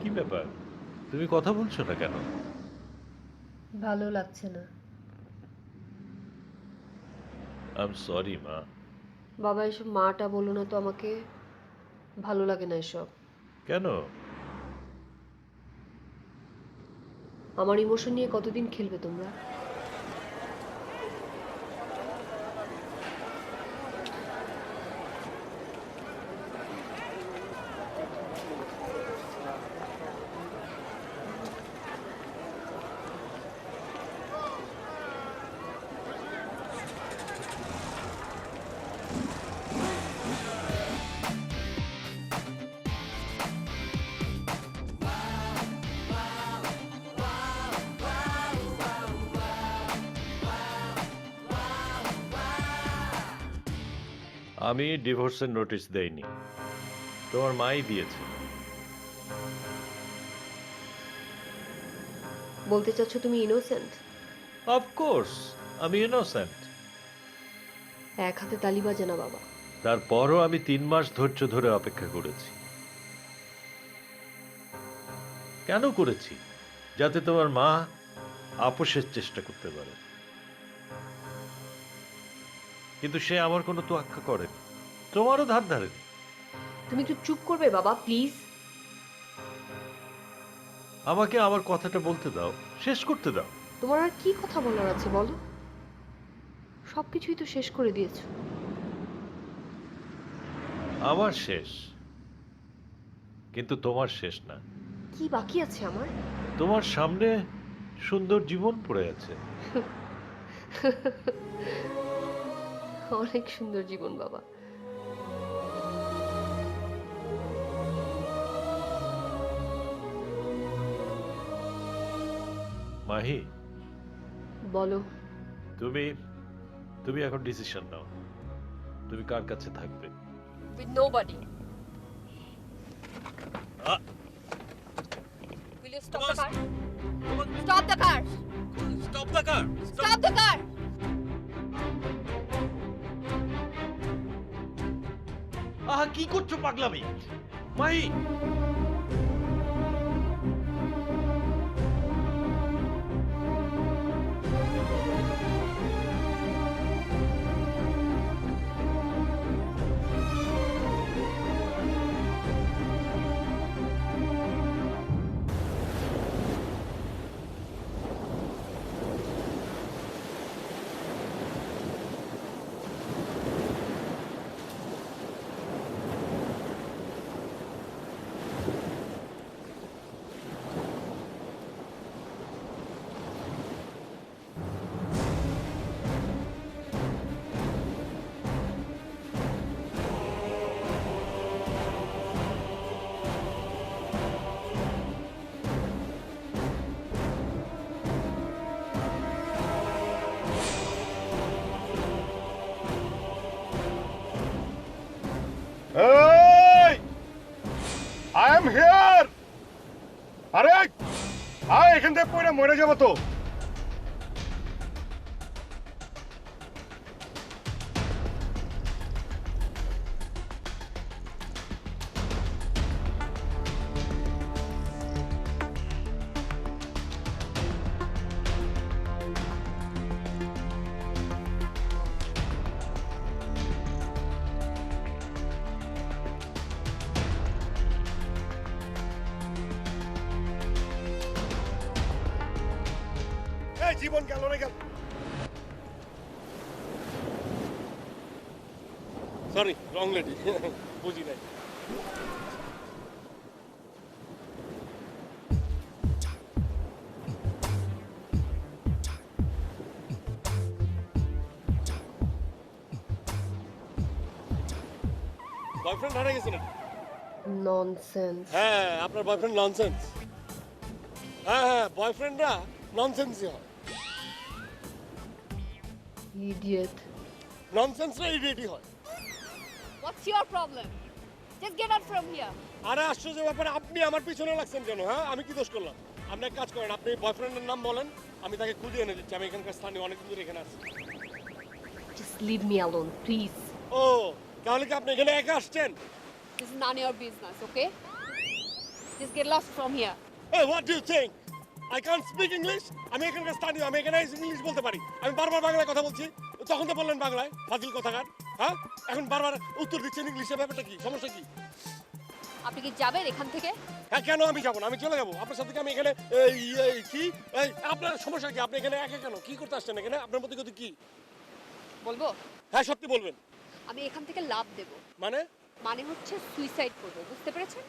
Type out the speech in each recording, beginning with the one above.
কি ব্যাপার? তুমি কথা বলছো না কেন? ভালো লাগছে না। আই এম সরি মা। বাবা, এসব মাটা বলো না তো আমাকে। ভালো লাগে না এসব। কেন? আমার ইমোশন নিয়ে কতদিন খেলবে তোমরা? আমি ডিভোর্সের নোটিশ দেইনি, তোমার মাই দিয়েছে। বলতে চাচ্ছ তুমি ইনোসেন্ট? অফকোর্স আমি ইনোসেন্ট। এক হাতে তালি বাজে না বাবা। তারপরও আমি 3 মাস ধৈর্য ধরে অপেক্ষা করেছি। কেন করেছি? যাতে তোমার মা আপোষের চেষ্টা করতে পারে, কিন্তু সে আমার কোনো তোয়াক্কা করেনি, তোমারও ধার ধারেনি। তুমি একটু চুপ করবে বাবা, প্লিজ? আমাকে আমার কথাটা বলতে দাও, শেষ করতে দাও। তোমার আর কি কথা বলার আছে বলো? সবকিছুই তো শেষ করে দিয়েছো। আমার শেষ, কিন্তু তোমার শেষ না। কি বাকি আছে আমার? তোমার সামনে সুন্দর জীবন পড়ে আছে। অনেক সুন্দর জীবন বাবা। মাহি, বলো। তুমি তুমি এখন ডিসিশন নাও, তুমি কার কাছে থাকবে। With nobody. Will you stop the car? Stop the car! Stop the car! Stop the car! আহা, কি করছো পাগলামি? মাহি, এই আই এম হিয়ার। আরে আয়, এখান থেকে পড়ে মরে যাবো তো। এই জীবন গেল রে গেল। সরি, রং লেডি, বুঝি নাই। বয়ফ্রেন্ড হারিয়ে গেছে নাকি? ননসেন্স। হ্যাঁ, আপনার বয়ফ্রেন্ড ননসেন্স। হ্যাঁ হ্যাঁ, বয়ফ্রেন্ডরা ননসেন্সই হয়। ইডিয়েট। ননসেন্সরা ইডিয়েটই হয়। What's your problem? Just get out from here. আরে আশ্চর্য ব্যাপারে, আপনি আমার পিছনে লাগছেন কেন? হ্যাঁ, আমি কি দোষ করলাম? আপনি এক কাজ করেন, আপনি বয়ফ্রেন্ডের নাম বলেন, আমি তাকে খুঁজে এনে দিচ্ছি। আমি এখানকার স্থানীয়, অনেক দূর এখানে আছি। Just leave me alone, please. ও, তাহলে কি আপনি এখানে একা আসছেন? This is none of your business, okay? Just get lost from here. Hey, what do you think? I can't speak English. আমি এখানকার স্থানীয়, আমি এখানে ইংলিশ বলতে পারি। আমি বারবার বাংলায় কথা বলছি। তখন তো বললেন বাংলায়, ফাজিল কথাকার। হ্যাঁ? এখন বারবার উত্তর দিচ্ছেন ইংলিশে, ব্যাপারটা কি? সমস্যা কি? আপনি কি যাবেন এখান থেকে? হ্যাঁ, কেন আমি যাবো না? আমি চলে যাবো। আপনার সাথে কি আমি এখানে কি? আপনার সমস্যা কি? আপনি এখানে একা কেন? কি করতে আসছেন এখানে? আপনার মধ্যে কি? বলবো? হ্যাঁ, সত্যি বলবেন। আমি এখান থেকে লাভ দেব। মানে? মানে হচ্ছে সুইসাইড করব, বুঝতে পেরেছেন?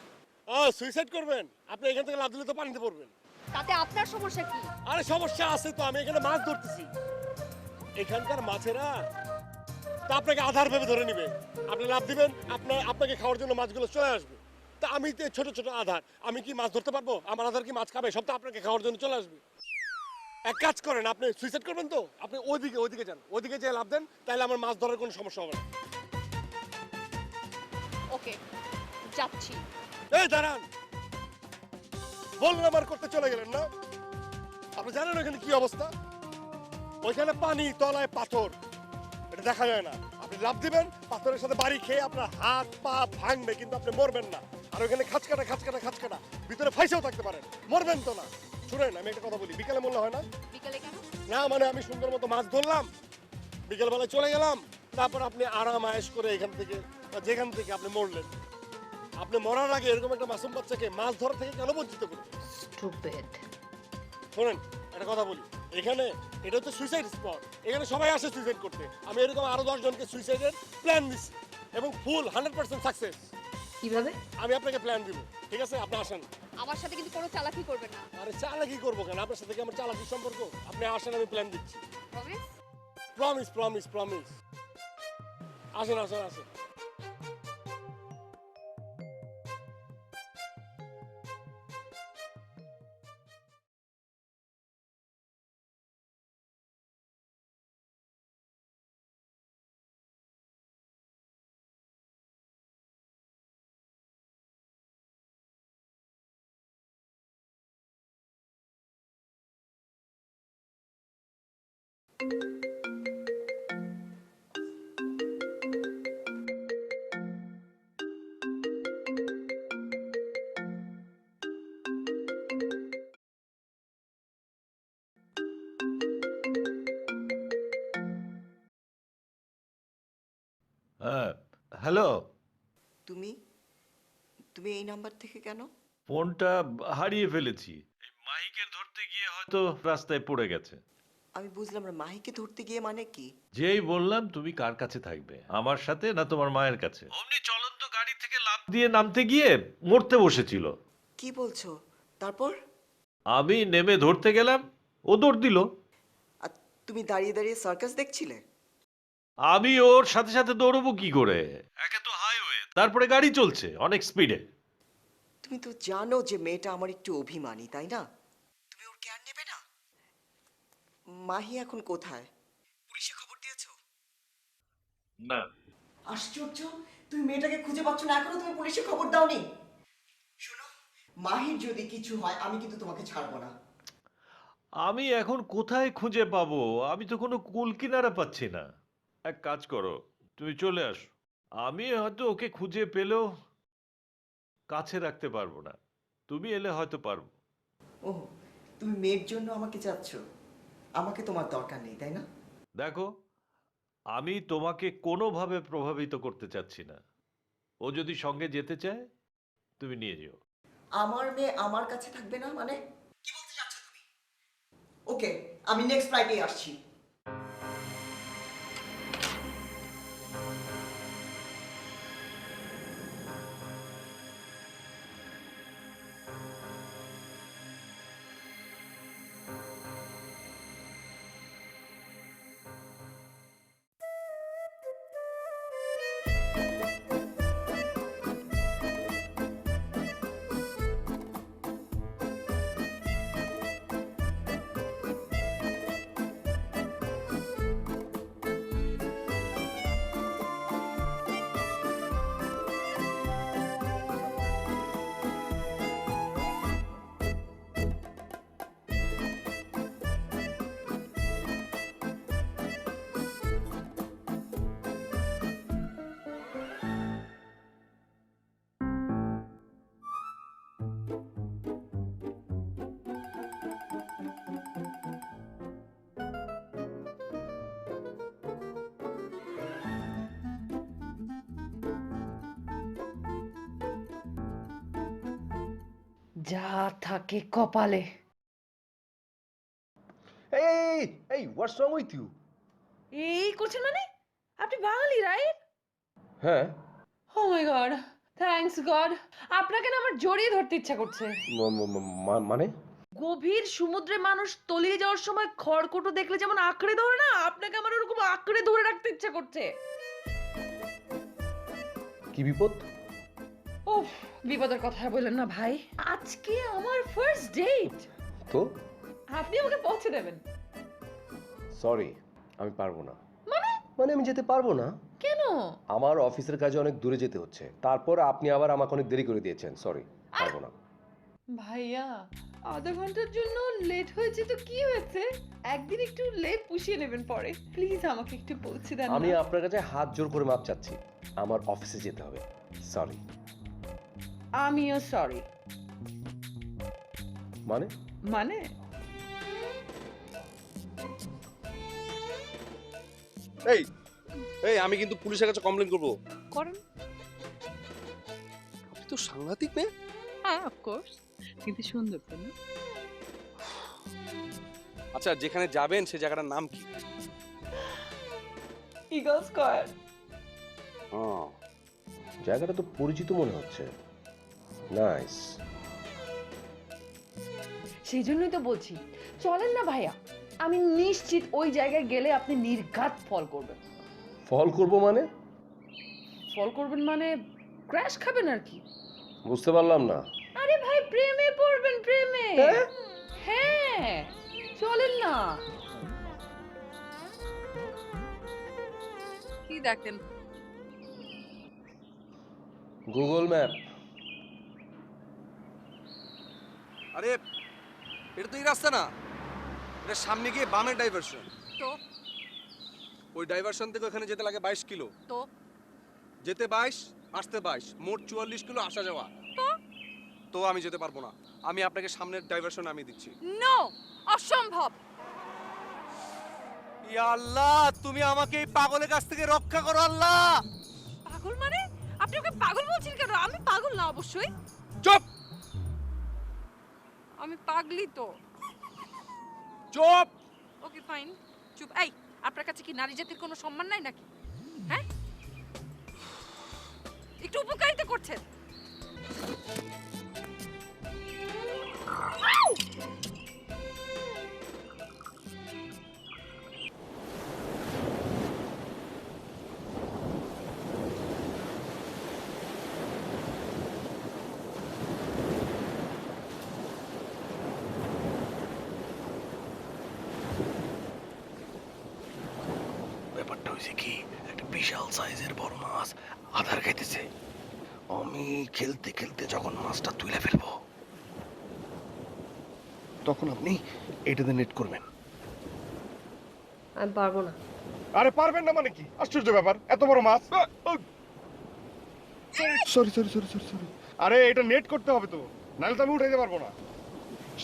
সুইসাইড করবেন? আপনি এখান থেকে লাফ দিলে তো পানিতে পড়বেন। তাতে আপনার সমস্যা কি? আরে সমস্যা আছে তো, আমি এখানে মাছ ধরতেছি। এখানকার মাছেরা তা আপনাকে আধার ভেবে ধরে নিবে। আপনি লাভ দিবেন, আপনাকে খাওয়ার জন্য মাছগুলো চলে আসবে। তা আমি তো ছোট ছোট আধার, আমি কি মাছ ধরতে পারবো? আমার আধার কি মাছ খাবে? সব তো আপনাকে খাওয়ার জন্য চলে আসবে। এক কাজ করেন, আপনি সুইসাইড করবেন তো আপনি ওইদিকে যান, ওইদিকে যেয়ে লাভ দেন, তাহলে আমার মাছ ধরার কোনো সমস্যা হবে না। ওকে, যাচ্ছি। এই দাঁড়ান, বললেন আমার করতে চলে গেলেন না? আপনি জানেন ওখানে কি অবস্থা? ওইখানে পানি, তলায় পাথর, এটা দেখা যায় না। আপনি লাফ দিবেন, পাথরের সাথে বাড়ি খেয়ে আপনার হাত পা ভাঙবে, কিন্তু আপনি মরবেন না। আর ওইখানে খাঁচকাটা ভিতরে ফাইসেও থাকতে পারেন, মরবেন তো না। শুনেন, আমি একটা কথা বলি, বিকালে মরলে হয় না? বিকালে কেন? না মানে আমি সুন্দর মতো মাছ ধরলাম, বিকেলবেলায় চলে গেলাম, তারপর আপনি আরাম আয়েশ করে এখান থেকে বা যেখান থেকে আপনি মরলেন। আপনি মরার আগে এরকম একটা মাসুম বাচ্চাকে মাছ ধরা থেকে কেন বঞ্চিত করবেন? স্টুপিড। শোনেন, একটা কথা বলি, এখানে এটা হচ্ছে সুইসাইড স্পট, এখানে সবাই আসে সুইসাইড করতে। আমি এরকম আরো 10 জনকে সুইসাইডের প্ল্যান দিচ্ছি এবং ফুল 100% সাকসেস। কিভাবে? আমি আপনাকে প্ল্যান দিব, ঠিক আছে? আপনি আসেন। আমার সাথে কিন্তু কোনো চালাকি করবেন না। আরে চালাকি করবো কেন? আপনার সাথে কি আমার চালাকি সম্পর্ক? আপনি আসেন, আমি প্ল্যান দিচ্ছি। প্রমিস? প্রমিস। আসেন। হ্যাঁ, হ্যালো। তুমি তুমি এই নাম্বার থেকে কেন? ফোনটা হারিয়ে ফেলেছি। এই মাইকে ধরতে গিয়ে হয়তো রাস্তায় পড়ে গেছে। আমি বুঝলাম না, মাহিকে ধরতে গিয়ে মানে কি? যেই বললাম তুমি কার কাছে থাকবে, আমার সাথে না তোমার মায়ের কাছে, অমনি চলন্ত গাড়ি থেকে লাফ দিয়ে নামতে গিয়ে মরতে বসেছিল। কি বলছো? তারপর? আমি নেমে ধরতে গেলাম, ও দৌড় দিল। আর তুমি দাঁড়িয়ে দাঁড়িয়ে সার্কাস দেখছিলে? আমি ওর সাথে সাথে দৌড়বো কি করে? একে তো হাইওয়ে, তারপরে গাড়ি চলছে অনেক স্পিডে। তুমি তো জানো যে মেয়েটা আমার একটু অভিমানী, তাই না? তুমি ওর কেয়ার নেবে না? মাহি এখন কোথায়? পুলিশে খবর দিয়েছো? না, আশ্চর্য, তুমি মেয়েটাকে খুঁজে পাচ্ছ না, এখনো তুমি পুলিশে খবর দাওনি? শোনো, মাহির যদি কিছু হয় আমি কিন্তু তোমাকে ছাড়বো না। আমি এখন কোথায় খুঁজে পাবো? আমি তো কোনো কুল কিনারা পাচ্ছি না। এক কাজ করো, তুমি চলে আসো। আমি হয়তো ওকে খুঁজে পেলেও কাছে রাখতে পারবো না, তুমি এলে হয়তো পারবো। ও, তুমি মেয়ের জন্য আমাকে চাচ্ছ, আমাকে তোমার দরকার নেই, তাই না? দেখো, আমি তোমাকে কোনোভাবে প্রভাবিত করতে চাচ্ছি না। ও যদি সঙ্গে যেতে চায় তুমি নিয়ে যেও। আমার মেয়ে আমার কাছে থাকবে না মানে? কি বলতে চাচ্ছ তুমি? ওকে, আমি নেক্সট ফ্রাইডে আসছি। যা থাকে কপালে। Hey, what's wrong with you? এই করছেন মানে? আপনি বাঙালি, রাইট? হ্যাঁ, ও মাই গড, থ্যাঙ্কস গড। আপনাকে না আমার জড়িয়ে ধরতে ইচ্ছা করছে। মানে গভীর সমুদ্রে মানুষ তলিয়ে যাওয়ার সময় খড়কুটো দেখলে যেমন আঁকড়ে ধরে না, আপনাকে আমার ওরকম আঁকড়ে ধরে রাখতে ইচ্ছা করছে। কি বিপদ? উফ, বিপদের কথা বললেন না ভাই। আজকে আমার ফার্স্ট ডেট। তো আপনি আমাকে পৌঁছে দেবেন। সরি, আমি পারবো না। মানে আমি যেতে পারবো না। কেন? আমার অফিসের কাজে অনেক দূরে যেতে হচ্ছে, তারপর আপনি আবার আমাকে অনেক দেরি করে দিয়েছেন। সরি, পারবো না। ভাইয়া, আধা ঘন্টার জন্য লেট হয়েছে তো কি হয়েছে? একদিন একটু লেট পুষিয়ে নেবেন পরে। প্লিজ আমাকে একটু পৌঁছে দেন। আমি আপনার কাছে হাত জোর করে মাপ চাচ্ছি, আমার অফিসে যেতে হবে। সরি। আমিও সরি। মানে মানে এই এই আমি কিন্তু পুলিশের কাছে কমপ্লেইন করব। করেন। আপনি তো সাংঘাতিক মেয়ে। হ্যাঁ, অফ কোর্স, কিন্তু সুন্দর তো না? আচ্ছা, যেখানে যাবেন সেই জায়গাটার নাম কি? Eagle square. জায়গাটা তো পরিচিত মনে হচ্ছে। নাইস। সেই জন্যই তো বলছি, চলেন না ভাইয়া। আমি নিশ্চিত ওই জায়গায় গেলে আপনি নির্ঘাত ফল করবেন। ফল করব মানে? ফল করবেন মানে ক্র্যাশ খাবেন আর কি। বুঝতে পারলাম না। আরে ভাই, প্রেমে পড়বেন, প্রেমে। হ্যাঁ, চলেন না। কি দেখেন? Google map. আরে এটা তো এই রাস্তা না, এটা সামনে গিয়ে বামের ডাইভারশন। তো ওই ডাইভারশন থেকে ওখানে যেতে লাগে 22 কিলো। তো যেতে 22, আসতে 22, মোট 44 কিলো আসা যাওয়া। তো আমি যেতে পারবো না, আমি আপনাকে সামনের ডাইভারশন নামিয়ে দিচ্ছি। নো, অসম্ভব। ইয়া আল্লাহ, তুমি আমাকে এই পাগলের কাছ থেকে রক্ষা করো আল্লাহ। পাগল মানে? আপনি ওকে পাগল বলছেন কেন? আমি পাগল না অবশ্যই। চুপ আমি পাগলি তো। চুপ। ওকে ফাইন, চুপ। এই, আপনার কাছে কি নারী জাতির কোনো সম্মান নাই নাকি? হ্যাঁ, একটু উপকারিতা করছেন। ব্যাপারটা হয়েছে কি, একটা বিশাল সাইজের বড় মাছ আধার খাইতেছে। আমি খেলতে খেলতে যখন মাছটা তুলে ফেলবো, তখন আপনি এটাতে নেট করবেন। আমি পারবো না। আরে পারবেন না মানে কি? আশ্চর্য ব্যাপার, এত বড় মাছ। Sorry sorry sorry sorry sorry. আরে এটা নেট করতে হবে তো, নাহলে তো আমি উঠাইতে পারবো না।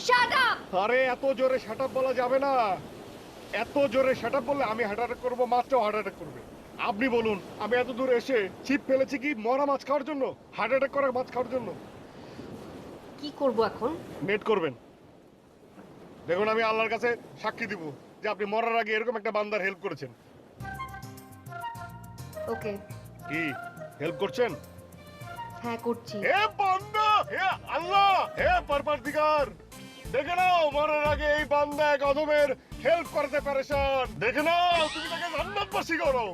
Shut up! আরে এত জোরে শাট আপ বলা যাবে না। এত জোরে শাট আপ বললে আমি হার্ট অ্যাটাক করবো, মাছটাও হার্ট অ্যাটাক করবে। আপনি বলুন, আমি এত দূরে এসে ছিপ ফেলেছি কি মরা মাছ খাওয়ার জন্য? হার্ট অ্যাটাক করা মাছ খাওয়ার জন্য? কি করব এখন? নেট করবেন। দেখুন, আমি আল্লাহর কাছে সাক্ষী দিব যে আপনি মরার আগে এরকম একটা বান্দার হেল্প করেছেন। ওকে, কি হেল্প করছেন? হ্যাঁ করছি। হে বান্দা, হে আল্লাহ, হে পরবর্তীকার, দেখে নাও মরার আগে এই বান্দা এক অধমের হেল্প করতে পেরেছেন। দেখে নাও, তুমি তাকে জান্নাতবাসী করো।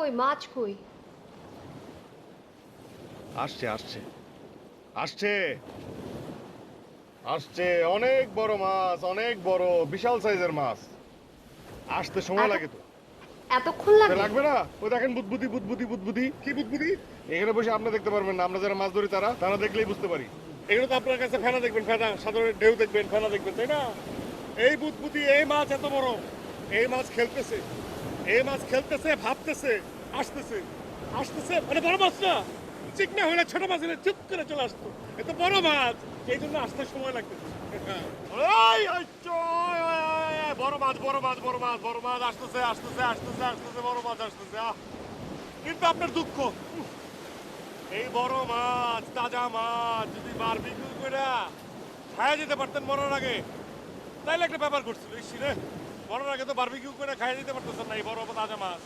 কই মাছ কই? আসছে আসছে আসছে আসছে, অনেক বড় মাছ, অনেক বড়, বিশাল সাইজের মাছ। আসতে সময় লাগে তো। এতক্ষণ লাগে? লাগবে না? ওই দেখেন বুদবুদি বুদবুদি বুদবুদি। কি বুদবুদি? এখানে বসে আপনি দেখতে পারবেন না, আমরা যারা মাছ ধরি তারা দেখলেই বুঝতে পারি। এগুলো তো আপনার কাছে ফেনা দেখবেন, ফেনা সাধারণ ঢেউ দেখবেন, ফেনা দেখবেন, তাই না? এই বুদবুদি, এই মাছ এত বড়, এই মাছ খেলতেছে, এই মাছ খেলতেছে, ভাবতেছে, আসতেছে আসতেছে, মানে বড় মাছ না, চিকনা হলে ছোট মাছ হলে চুপ করে চলে আসতো। এত বড় মাছ, এই জন্য আসতে সময় লাগতেছে। বড় মাছ বড় মাছ বড় মাছ বড় মাছ আসতেছে আসতেছে আসতেছে আসতেছে, বড় মাছ আসতেছে। কিন্তু আপনার দুঃখ, এই বড় মাছ, তাজা মাছ যদি বারবিকিউ করে খায়া যেতে পারতেন মরার আগে, তাইলে একটা ব্যাপার করছিল। রে মরার আগে তো বারবিকিউ করে খায়া যেতে পারতেছেন না এই বড় তাজা মাছ।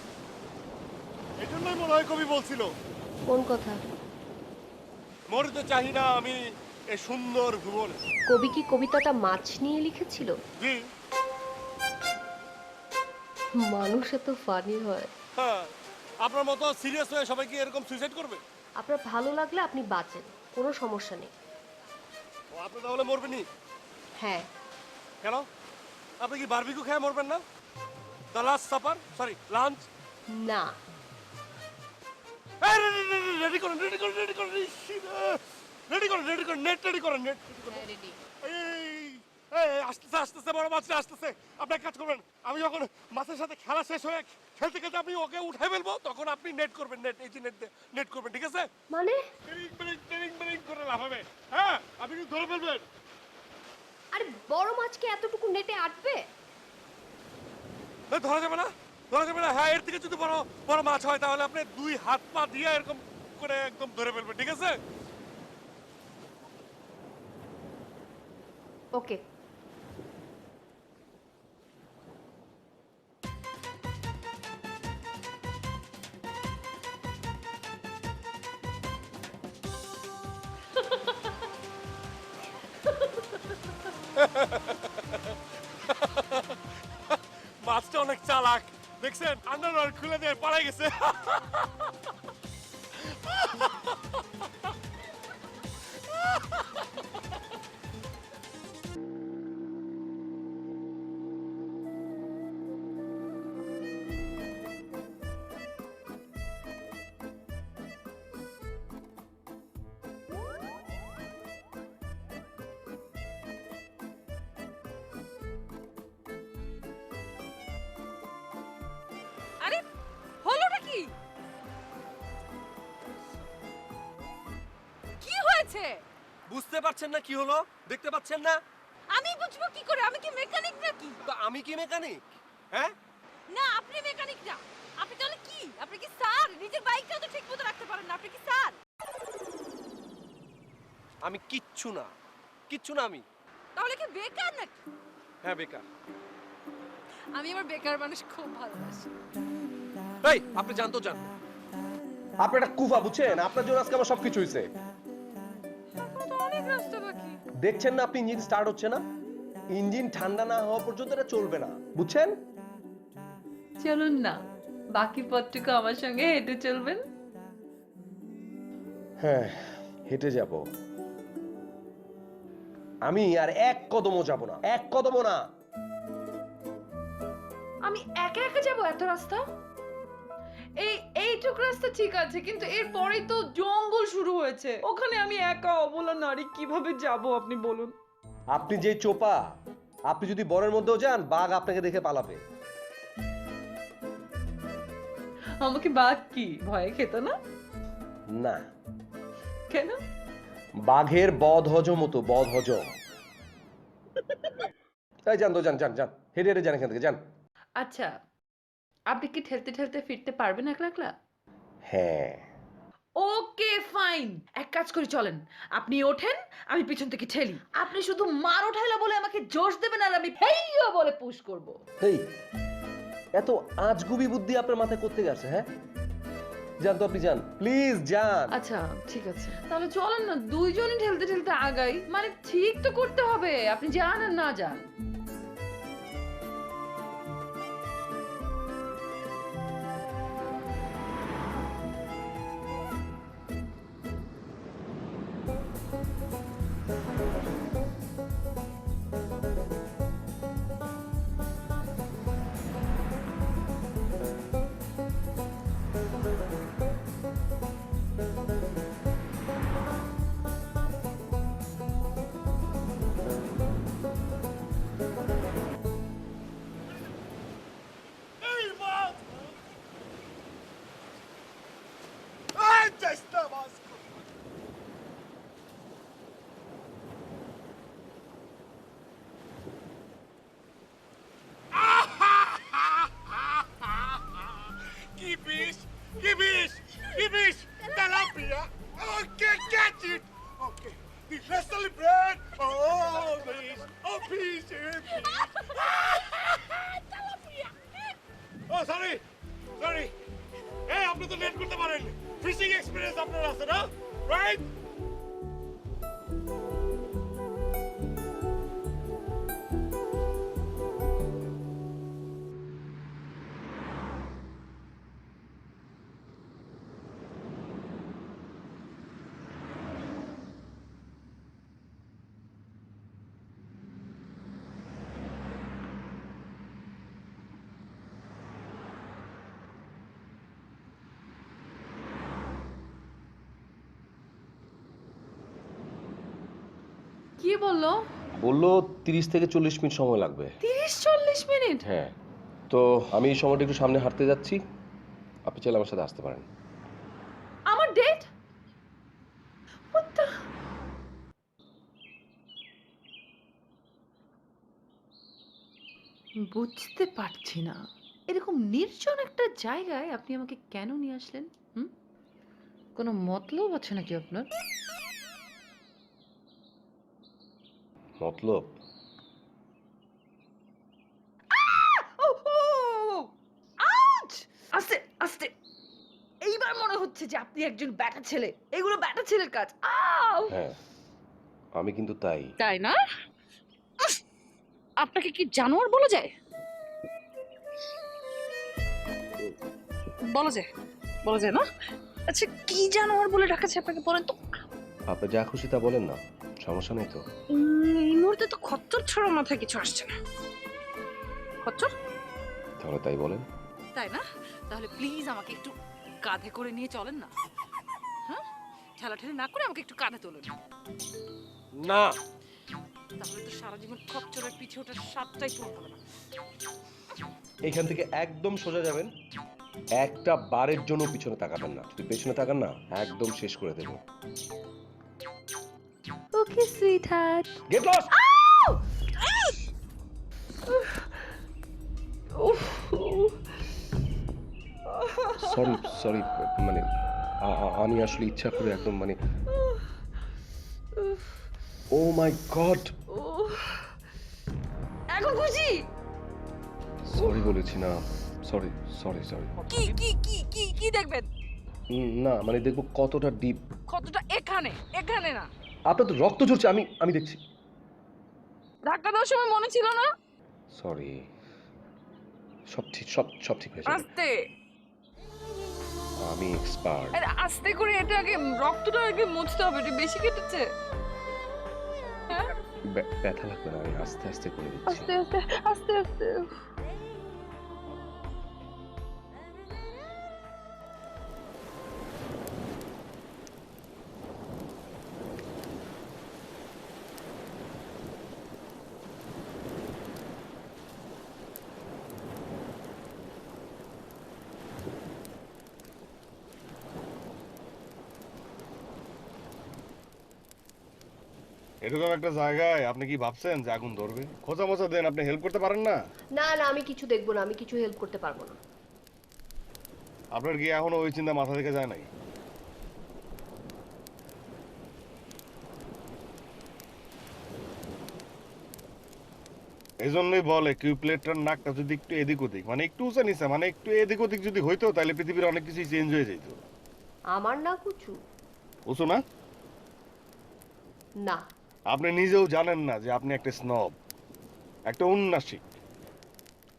এই জন্যই মনে হয় কবি বলছিল, কোন কথা? মরিতে চাহি না আমি এই সুন্দর ভুবনে। কবি কি কবিতাটা মাছ নিয়ে লিখেছিল? জি মানুষ এত ফানি হয়। হ্যাঁ, আপনার মতো সিরিয়াস হয়ে সবাই কি এরকম সুইসাইড করবে? আপনার ভালো লাগলে আপনি বাঁচেন, কোনো সমস্যা নেই। ও, আপনি তাহলে মরবেনই? হ্যাঁ। কেন? আপনি কি বারবিকিউ খেয়ে মরবেন না? The last supper, sorry lunch. না। রেডি করেন রেডি করেন রেডি করেন রেডি করেন রেডি করেন, নেট রেডি করেন, নেট রেডি। এই আসতেছে আসতেছে, বড় মাছটা আসতেছে। আপনি এক কাজ করবেন, আমি যখন মাছের সাথে খেলা শেষ হয়ে খেলতে খেলতে আপনি ওকে উঠাই ফেলবো, তখন আপনি নেট করবেন, নেট, এই যে নেট করবেন, ঠিক আছে? মানে? ট্রেনিং ট্রেনিং ট্রেনিং ট্রেনিং করে লাভ হবে। হ্যাঁ, আপনি কিন্তু ধরে ফেলবেন। আরে বড় মাছকে এতটুকু নেটে আটবে? ধরা যাবে না, ধরা যাবে না। হ্যাঁ, এর থেকে যদি বড় বড় মাছ হয় তাহলে আপনি দুই হাত পা দিয়ে এরকম করে একদম ধরে ফেলবেন, ঠিক আছে? ওকে। মাছটা অনেক চালাক, দেখছেন? আন্ডারওয়্যার খুলে দিয়ে পালাই গেছে। আরে হলোটা কি? কি হয়েছে? বুঝতে পারছেন না কি হলো? দেখতে পাচ্ছেন না? আমি বুঝবো কি করে? আমি কি মেকানিক নাকি? তো আমি কি মেকানিক? হ্যাঁ, না, আপনি মেকানিক না। আপনি তাহলে কি? আপনি কি স্যার? নিজের বাইকটা তো ঠিকমতো রাখতে পারেন না, আপনি কি স্যার? আমি কিচ্ছু না, কিচ্ছু না আমি। তাহলে কি বেকার নাকি? হ্যাঁ, বেকার। আমি আমার বেকার মানুষ খুব ভালোবাসি। এই, আপনি জানতো জান। আপনি একটা কুফা, বুঝছেন? আপনার জন্য আজকে আমার সবকিছু হয়েছে। তো অনেক রাস্তা বাকি। দেখছেন না আপনি, ইঞ্জিন স্টার্ট হচ্ছে না। ইঞ্জিন ঠান্ডা না হওয়া পর্যন্ত এটা চলবে না, বুঝছেন? চলুন না, বাকি পথটুকু আমার সঙ্গে হেঁটে চলবেন। হ্যাঁ, হেঁটে যাব। আমি আর এক কদমও যাব না, এক কদমও না। আমি একা একা যাব এত রাস্তা? এইটুক রাস্তা ঠিক আছে, কিন্তু এরপরেই তো জঙ্গল শুরু হয়েছে। ওখানে আমি একা অবলা নারী কিভাবে যাব আপনি বলুন? আপনি যে চোপা, আপনি যদি বনের মধ্যেও যান, বাঘ আপনাকে দেখে পালাবে। আমাকে বাঘ কি ভয়ে খেত না? না, কেন? বাঘের বদ হজম হতো, বদ হজম। তাই যান তো, যান যান যান, হেঁটে হেঁটে যান এখান থেকে, যান। আচ্ছা, আপনি কি ঠেলতে ঠেলতে ফিরতে পারবেন একলা একলা? হ্যাঁ। ওকে ফাইন, এক কাজ করি, চলেন আপনি ওঠেন, আমি পিছন থেকে ঠেলি। আপনি শুধু মারো ঠেলা বলে আমাকে জোশ দেবেন, আর আমি হেইয়া বলে পুশ করব। এই, এত আজগুবি বুদ্ধি আপনার মাথায় করতে গেছে? হ্যাঁ, যান তো, আপনি যান, প্লিজ যান। আচ্ছা ঠিক আছে, তাহলে চলেন না, দুইজনই ঠেলতে ঠেলতে আগাই। মানে ঠিক তো করতে হবে, আপনি যান আর না যান। যাইস না বাস কি বিষ কি বিষ কি বিষ tilapia okay catch it okay let's celebrate oh fish oh fish tilapia oh sorry এই আপনি তো নেট করতে পারেন ফিশিং এক্সপেরিয়েন্স আপনার আছে না রাইট কি বললো? বললো 30 থেকে 40 মিনিট সময় লাগবে। 30-40 মিনিট? হ্যাঁ, তো আমি এই সময়টা একটু সামনে হাঁটতে যাচ্ছি, আপনি চাইলে আমার সাথে আসতে পারেন। আমার ডেট? বুঝতে পারছি না, এরকম নির্জন একটা জায়গায় আপনি আমাকে কেন নিয়ে আসলেন? কোনো মতলব আছে নাকি আপনার? মতলব? আস্তে আস্তে, এইবার মনে হচ্ছে যে আপনি একজন ব্যাটা ছেলে। এগুলো ব্যাটা ছেলের কাজ। হ্যাঁ, আমি কিন্তু তাই। তাই না? আপনাকে কি জানোয়ার বলা যায়? বলা যায় না? আচ্ছা কি জানোয়ার বলে ডাকাচ্ছে আপনাকে বলেন তো? আপনি যা খুশি তা বলেন না, সমস্যা নেই তো। এই মুহূর্তে তো খচ্চর ছাড়া মাথায় কিছু আসছে না। খচ্চর? তাহলে তাই বলেন। তাই না? তাহলে প্লিজ আমাকে একটু কাঁধে করে নিয়ে চলেন না। হ্যাঁ, ঠেলাঠেলি না করে আমাকে একটু কাঁধে তোলেন। না তাহলে তো সারা জীবন খচ্চরের পিছে ওঠার স্বাদটাই পূরণ হবে না। এখান থেকে একদম সোজা যাবেন, একটা বারের জন্য পিছনে তাকাবেন না। যদি পেছনে তাকান না, একদম শেষ করে দেব। Okay sweetheart. Get lost. Sorry মানে আমি আসলে ইচ্ছা করে একদম মানে ও মাই গড, এখন খুশি? সরি বলেছি না, সরি সরি সরি। কি কি কি কি কি দেখবেন? না মানে দেখবো কতটা ডিপ। কতটা? এখানে এখানে না। আপনার তো রক্ত ঝরছে, আমি দেখছি। ধাক্কা দেওয়ার সময় মনে ছিল না? সরি, সব ঠিক হয়ে যাবে। আস্তে আমি এক্সপার্ট। আরে আস্তে করে, এটা আগে রক্তটা আগে মুছতে হবে, এটা বেশি কেটেছে। হ্যাঁ, ব্যথা লাগবে না, আমি আস্তে আস্তে করে দিচ্ছি। আস্তে আস্তে আস্তে আস্তে। এরকম একটা জায়গায় আপনি কি ভাবছেন যে আগুন ধরবে? খোঁজা মোজা দেন, আপনি হেল্প করতে পারেন না? না না, আমি কিছু দেখবো না, আমি কিছু হেল্প করতে পারবো না। আপনার কি এখনো ওই চিন্তা মাথা থেকে যায় নাই? এই জন্যই বলে কিউপ্লেটটার নাকটা যদি একটু এদিক ওদিক, মানে একটু উঁচা নিচা, মানে একটু এদিক ওদিক যদি হইতো তাহলে পৃথিবীর অনেক কিছুই চেঞ্জ হয়ে যেত। আমার না কুচু? উঁচু না? না। আপনি নিজেও জানেন না যে আপনি একটা স্নব, একটা উন্নাসিক।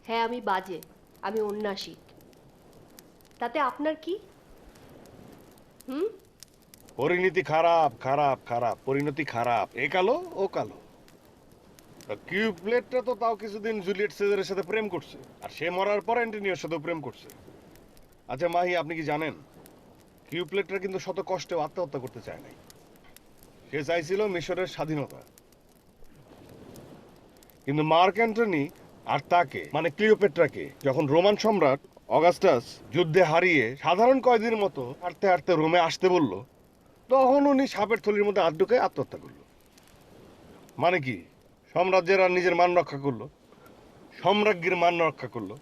হ্যাঁ আমি বাজে, আমি উন্নাসিক। তাতে আপনার কি? পরিণতি খারাপ খারাপ খারাপ, পরিণতি খারাপ। এ কালো ও কালো। কিউপ্লেটটা তো তাও কিছুদিন জুলিয়েট সেজারের সাথে প্রেম করছে, আর সে মরার পর অ্যান্টনিওর সাথেও প্রেম করছে। আচ্ছা মাহি, আপনি কি জানেন কিউপ্লেটটা কিন্তু শত কষ্টেও আত্মহত্যা করতে চায় নাই। সে চাইছিল মিশরের স্বাধীনতা, কিন্তু মার্ক অ্যান্টনি আর তাকে মানে ক্লিওপেট্রাকে যখন রোমান সম্রাট অগাস্টাস যুদ্ধে হারিয়ে সাধারণ কয়েদির মতো হাঁটতে হাঁটতে রোমে আসতে বলল, তখন উনি সাপের থলির মধ্যে হাত ঢুকে আত্মহত্যা করলো। মানে কি, সাম্রাজ্যের আর নিজের মান রক্ষা করলো, সম্রাজ্ঞীর মান রক্ষা করলো।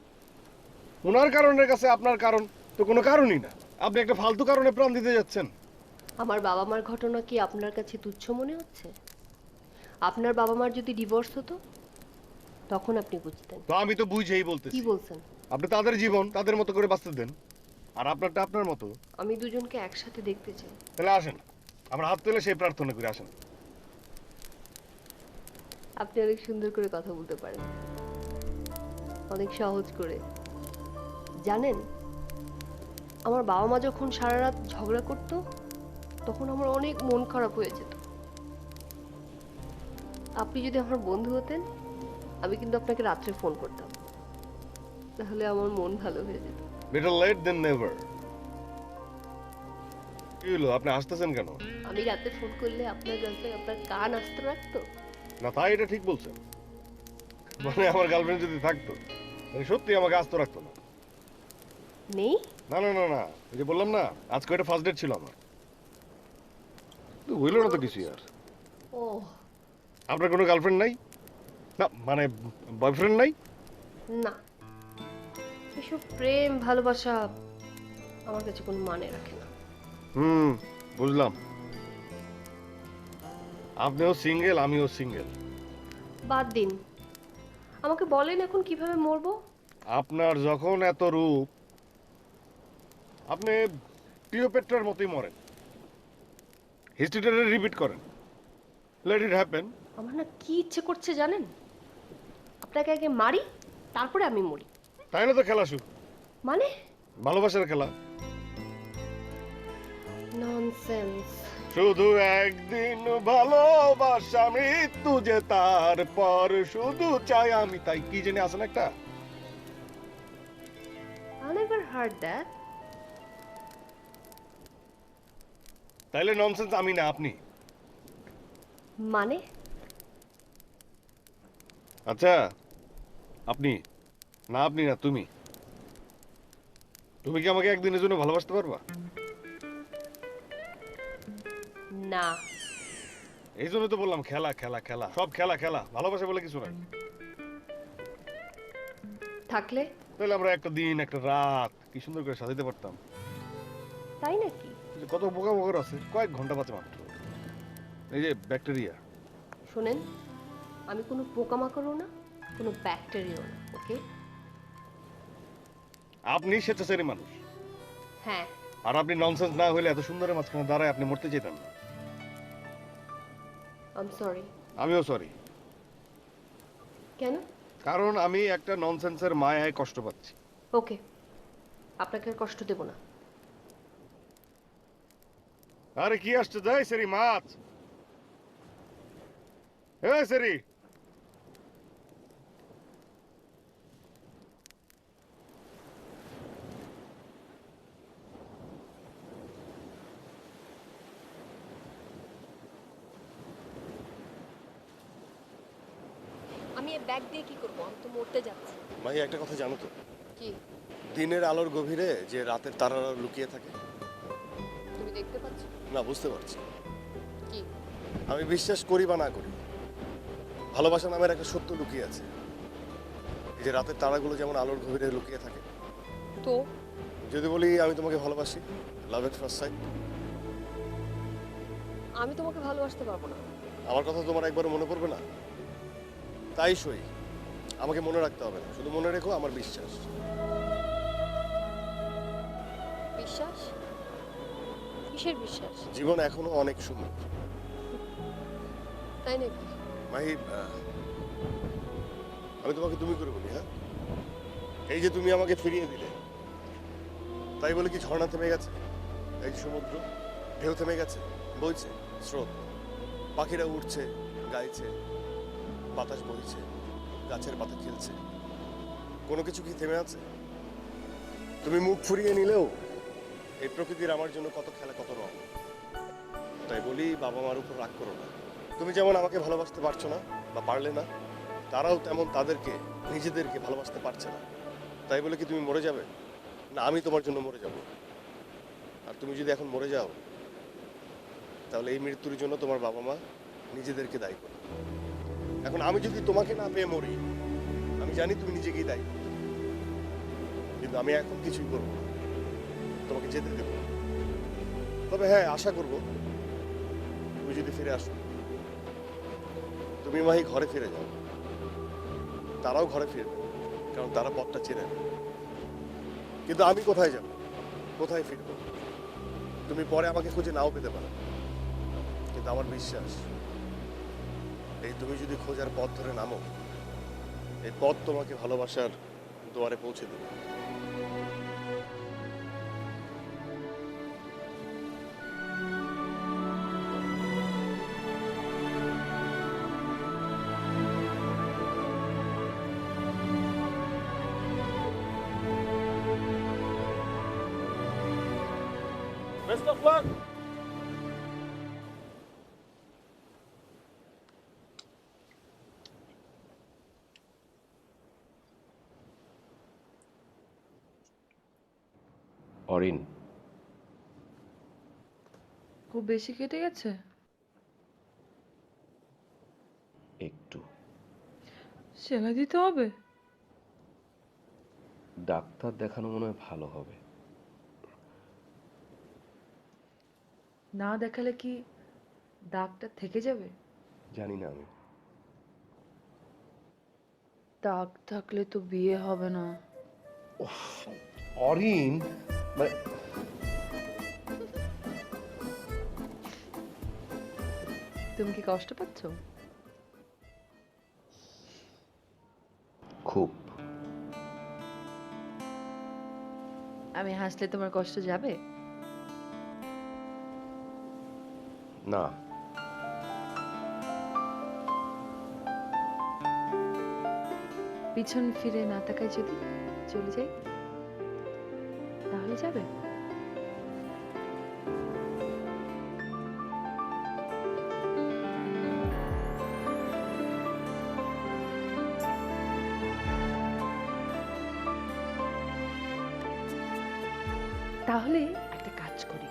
ওনার কারণের কাছে আপনার কারণ তো কোনো কারণই না। আপনি একটা ফালতু কারণে প্রাণ দিতে যাচ্ছেন। আমার বাবা মার ঘটনা কি আপনার কাছে তুচ্ছ মনে হচ্ছে? আপনার বাবা মার যদি ডিভোর্স হতো তখন আপনি বুঝতেন। তো আমি তো বুঝেই কি বলতেছি, বলছেন? আপনি তাদের জীবন তাদের মতো করে বাঁচতে দেন, আর আপনারটা আপনার মতো। আমি দুজনকে একসাথে দেখতে চাই। তাহলে আসেন, আমরা হাত তুলে সেই প্রার্থনা করে আসেন। আপনি অনেক সুন্দর করে কথা বলতে পারেন, অনেক সহজ করে। জানেন, আমার বাবা মা যখন সারা রাত ঝগড়া করতো তখন আমার অনেক মন খারাপ হয়ে যেত। আপনি যদি আমার বন্ধু হতেন, আমি কিন্তু আপনাকে রাত্রে ফোন করতাম, তাহলে আমার মন ভালো হয়ে যেত। বেটার লেট দেন নেভার। কি হলো, আপনি হাসতেছেন কেন? আমি রাতে ফোন করলে আপনার গার্লফ্রেন্ড আপনার কান আস্ত রাখতো? না, তাই এটা ঠিক বলছেন। মানে আমার গার্লফ্রেন্ড যদি থাকতো তাহলে সত্যি আমাকে আস্ত রাখতো না। নেই? না না না না, ওই যে বললাম না, আজকে এটা ফার্স্ট ডেট ছিল আমার। তো হইল না তো কিছু আর। ও, আপনার কোনো গার্লফ্রেন্ড নাই? না মানে বয়ফ্রেন্ড নাই? না, এসব প্রেম ভালোবাসা আমার কাছে কোনো মানে রাখে না। বুঝলাম। আপনিও সিঙ্গেল, আমিও সিঙ্গেল। বাদ দিন, আমাকে বলেন এখন কিভাবে মরবো? আপনার যখন এত রূপ, আপনি ক্লিওপেট্রার মতোই মরেন। হিস্ট্রিটা রিপিট করেন, লেট ইট হ্যাপেন। আমার না কি ইচ্ছে করছে জানেন? আপনাকে আগে মারি, তারপরে আমি মরি। তাই না তো খেলা শুরু, মানে? ভালোবাসার খেলা। ননসেন্স। শুধু একদিন ভালোবাসা, মৃত্যু যে তারপর শুধু চাই আমি তাই, কি জেনে আসেন একটা। I never heard that. তাইলে ননসেন্স আমি না, আপনি। মানে? আচ্ছা, আপনি না, আপনি না, তুমি। তুমি কি আমাকে একদিনের জন্য ভালোবাসতে পারবা? না। এই জন্য তো বললাম খেলা খেলা খেলা, সব খেলা খেলা, ভালোবাসা বলে কিছু নাই। থাকলে? তাহলে আমরা একটা দিন একটা রাত কি সুন্দর করে সাজাতে পারতাম। তাই নাকি? এই যে কত পোকামাকড় আছে, কয়েক ঘন্টা বাঁচে মাত্র। এই যে ব্যাকটেরিয়া। শোনেন, আমি কোনো পোকামাকড়ও না, কোনো ব্যাকটেরিয়াও না, ওকে? আপনি স্বেচ্ছাচারী মানুষ, হ্যাঁ। আর আপনি ননসেন্স না হইলে এত সুন্দরের মাঝখানে দাঁড়ায় আপনি মরতে চাইতেন না। I am sorry. আমিও সরি। কেন? কারণ আমি একটা ননসেন্সের মায়ায় কষ্ট পাচ্ছি। ওকে, আপনাকে আর কষ্ট দেব না। আরে কি আসছে, যাই সেরি মাছ। হ্যাঁ সেরি, আমি এই ব্যাগ দিয়ে কি করব? আমি তো মরতে যাচ্ছি। ভাই একটা কথা জানো তো, কি? দিনের আলোর গভীরে যে রাতের তারারা লুকিয়ে থাকে। তুমি দেখতে পাচ্ছ? না, বুঝতে পারছি। কি? আমি বিশ্বাস করি বা না করি, ভালোবাসা নামের একটা সত্য লুকিয়ে আছে। এই যে রাতের তারাগুলো যেমন আলোর গভীরে লুকিয়ে থাকে। তো যদি বলি আমি তোমাকে ভালোবাসি, লাভ এট ফার্স্ট সাইট, আমি তোমাকে ভালোবাসতে পারবো না। আমার কথা তোমার একবারও মনে পড়বে না? তাই সই, আমাকে মনে রাখতে হবে না, শুধু মনে রেখো আমার বিশ্বাস। বিশ্বাস? কিসের বিশ্বাস? জীবন এখনো অনেক সুন্দর। তাই নাকি? মাহি, আমি তোমাকে তুমি করে বলি, হ্যাঁ? এই যে তুমি আমাকে ফিরিয়ে দিলে, তাই বলে কি ঝর্ণা থেমে গেছে? এই যে সমুদ্র, ঢেউ থেমে গেছে? বইছে স্রোত, পাখিরা উঠছে, গাইছে, বাতাস বইছে, গাছের পাতা খেলছে, কোনো কিছু কি থেমে আছে? তুমি মুখ ফুরিয়ে নিলেও এই প্রকৃতির আমার জন্য কত খেলা, কত রং। তাই বলি বাবা মার উপর রাগ করো না। তুমি যেমন আমাকে ভালোবাসতে পারছো না বা পারলে না, তারাও তেমন তাদেরকে, নিজেদেরকে ভালোবাসতে পারছে না। তাই বলে কি তুমি মরে যাবে? না আমি তোমার জন্য মরে যাব। আর তুমি যদি এখন মরে যাও তাহলে এই মৃত্যুর জন্য তোমার বাবা মা নিজেদেরকে দায়ী করবে। এখন আমি যদি তোমাকে না পেয়ে মরি, আমি জানি তুমি নিজেকেই দায়ী করবে, কিন্তু আমি এখন কিছুই করবো না, তোমাকে যেতে দেবো না। তবে হ্যাঁ, আশা করব তুমি যদি ফিরে আসো, তুমি মাহি ঘরে ফিরে যাও, তারাও ঘরে ফিরবে, কারণ তারা পথটা চেনে না। কিন্তু আমি কোথায় যাব, কোথায় ফিরবো? তুমি পরে আমাকে খুঁজে নাও পেতে পারো, কিন্তু আমার বিশ্বাস এই তুমি যদি খোঁজার পথ ধরে নামো, এই পথ তোমাকে ভালোবাসার দুয়ারে পৌঁছে দেবে। Best of luck! অরিন, খুব বেশি কেটে গেছে? একটু সেলাই দিতে হবে? ডাক্তার দেখানো মনে হয় ভালো হবে। না দেখালে কি দাগটা থেকে যাবে? জানি না আমি। দাগ থাকলে তো বিয়ে হবে না। অরিন, মানে তুমি কি কষ্ট পাচ্ছ? খুব। আমি হাসলে তোমার কষ্ট যাবে? না, পিছন ফিরে না তাকায় যদি চলে যাই, তাহলে যাবে? তাহলে একটা কাজ করি,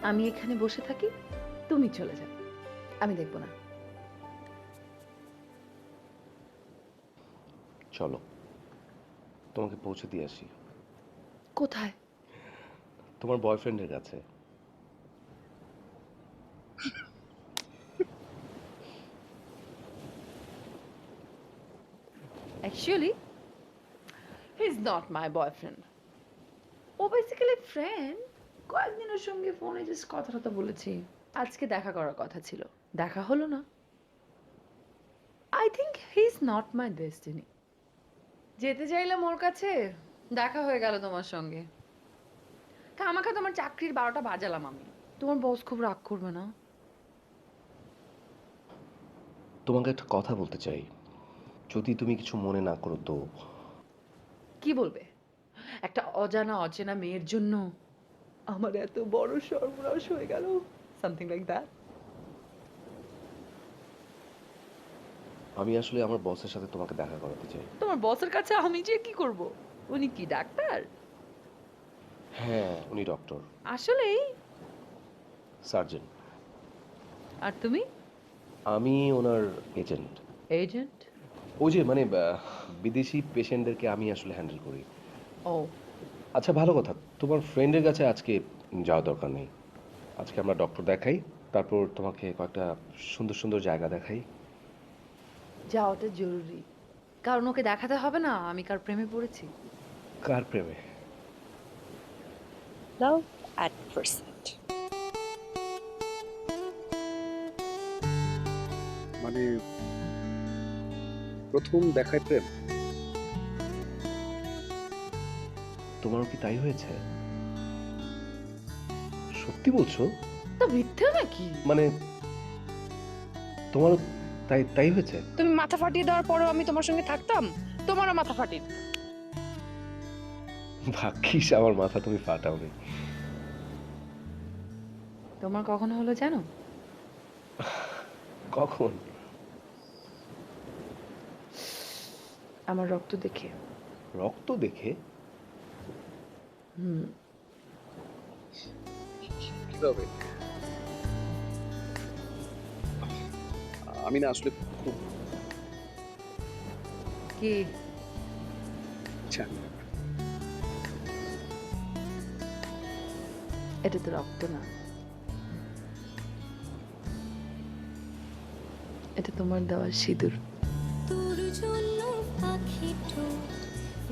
আমি এখানে বসে থাকি, তুমি চলে যাও, আমি দেখবো না। চলো তোমাকে পৌঁছে দিয়ে আসি। কোথায়? তোমার বয়ফ্রেন্ডের কাছে। Actually, he's not my boyfriend. ও বেসিক্যালি ফ্রেন্ড। কয়েকদিন ওর সঙ্গে ফোনে জাস্ট কথা বলেছি। আজকে দেখা করার কথা ছিল, দেখা হলো না। I think he is not my destiny. যেতে চাইলাম ওর কাছে, দেখা হয়ে গেল তোমার সঙ্গে। আমাকে তোমার চাকরির 12টা বাজালাম আমি। তোমার বস খুব রাগ করবে না? তোমাকে একটা কথা বলতে চাই, যদি তুমি কিছু মনে না করো তো। কি বলবে? একটা অজানা অচেনা মেয়ের জন্য আমার এত বড় সর্বনাশ হয়ে গেল, সামথিং লাইক দ্যাট। আমি আসলে আমার বসের সাথে তোমাকে দেখা করাতে চাই। তোমার বসের কাছে আমি যে কি করব? উনি কি ডাক্তার? হ্যাঁ, উনি ডক্টর, আসলেই? সার্জন। আর তুমি? আমি ওনার এজেন্ট। এজেন্ট? ওই যে মানে বিদেশি পেশেন্টদেরকে আমি আসলে হ্যান্ডেল করি। ও আচ্ছা, ভালো কথা, তোমার ফ্রেন্ডের কাছে আজকে যাওয়া দরকার নেই। আজকে আমরা ডক্টর দেখাই, তারপর তোমাকে কয়েকটা সুন্দর সুন্দর জায়গা দেখাই। যাওয়াটা জরুরি, কারণ ওকে দেখাতে হবে না আমি কার প্রেমে পড়েছি। কার প্রেমে? লাভ অ্যাট ফার্স্ট সাইট। মানে প্রথম দেখায় প্রেম? তোমারও কি তাই হয়েছে? সত্যি বলছো? তো মিথ্যে নাকি? মানে তোমারও তাই তাই হয়েছে? তুমি মাথা ফাটিয়ে দেওয়ার পরেও আমি তোমার সঙ্গে থাকতাম, তোমারও মাথা ফাটিয়ে দিতাম। ভাগ্যিস আমার মাথা তুমি ফাটাওনি। তোমার কখন হলো জানো? কখন? আমার রক্ত দেখে। রক্ত দেখে? কিভাবে? আমি না আসলে খুব কি জানি না। এটা তো রক্ত না, এটা তোমার দেওয়া সিঁদুর। তোর জন্য পাখি ঠোঁট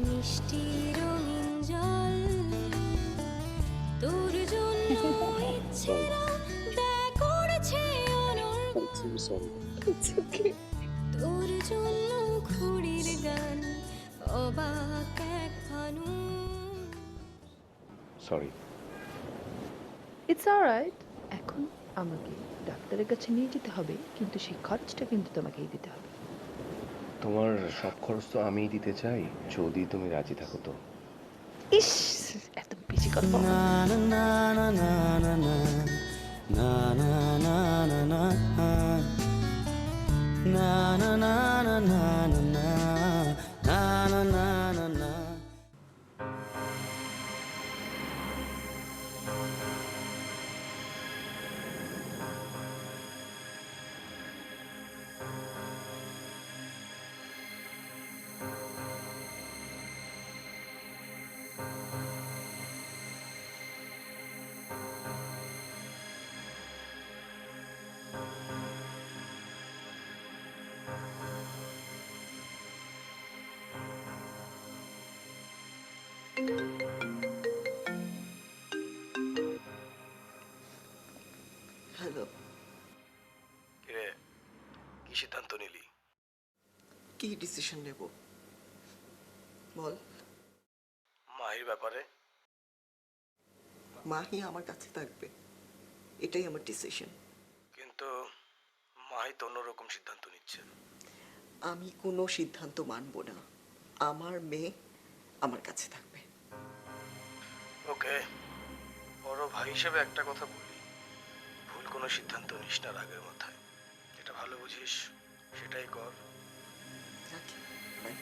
মিষ্টি রঙিন জল, তোর জন্য ইচ্ছেরা দেয় করেছে অনল, তোর জন্য ঘুড়ির গান অবাক এক ফানুষ। সরি। It's alright. এখন আমাকে ডাক্তারের কাছে নিয়ে যেতে হবে, কিন্তু সেই খরচটা কিন্তু তোমাকেই দিতে হবে। তোমার সব খরচ তো আমিই দিতে চাই, যদি তুমি রাজি থাকো তো। ইস, এত বেশি কথা বলো না। হ্যালো, কিরে, কি সিদ্ধান্ত নিলি? কি ডিসিশন নেব বল? মাহির ব্যাপারে? মাহি আমার কাছে থাকবে, এটাই আমার ডিসিশন। কিন্তু মাহি তো অন্যরকম সিদ্ধান্ত নিচ্ছে। আমি কোনো সিদ্ধান্ত মানব না, আমার মেয়ে আমার কাছে থাকবে। ওকে, বড় ভাই হিসেবে একটা কথা বলি, ভুল কোনো সিদ্ধান্ত নিস না রাগের মাথায়। যেটা ভালো বুঝিস সেটাই কর। রাখি, বাই।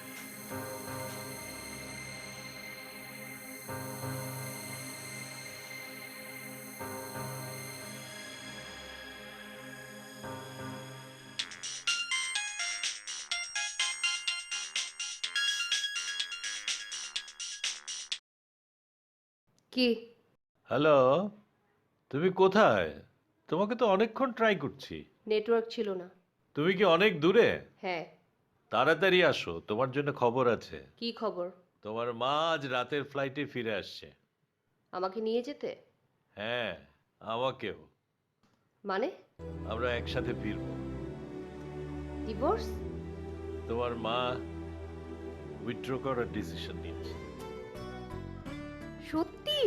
কি? হ্যালো, তুমি কোথায়? তোমাকে তো অনেকক্ষণ ট্রাই করছি। নেটওয়ার্ক ছিল না। তুমি কি অনেক দূরে? হ্যাঁ। তাড়াতাড়ি আসো, তোমার জন্য খবর আছে। কি খবর? তোমার মা আজ রাতের ফ্লাইটে ফিরে আসছে। আমাকে নিয়ে যেতে? হ্যাঁ, আমাকেও। মানে? আমরা একসাথে ফিরবো। ডিভোর্স? তোমার মা উইথড্র করার ডিসিশন নিয়েছে। সত্যি?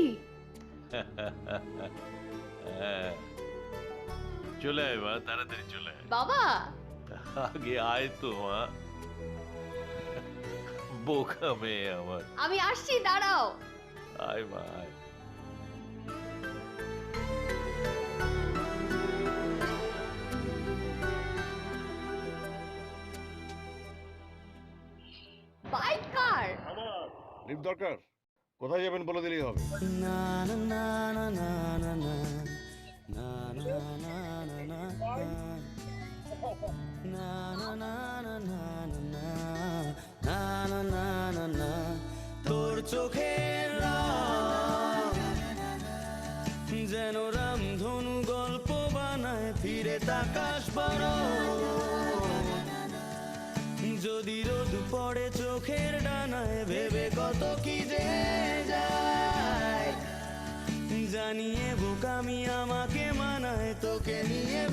হ্যাঁ, চলে আয় মা, তাড়াতাড়ি চলে আয়। বাবা! আগে আয় তো মা। বোকা মেয়ে আমার। আমি আসছি, দাঁড়াও। আয় মা, আয়। বাইক কার? লিফট দরকার? কোথায় যাবেন বলে দিলেই হবে। তোর চোখের যেন রামধনু গল্প বানায়, ফিরে তাকাশ বড়। যদি রোদ পড়ে চোখের ডানায়, ভেবে কত কি যে যায়, জানিয়ে বোকামি আমাকে মানায় তোকে নিয়ে।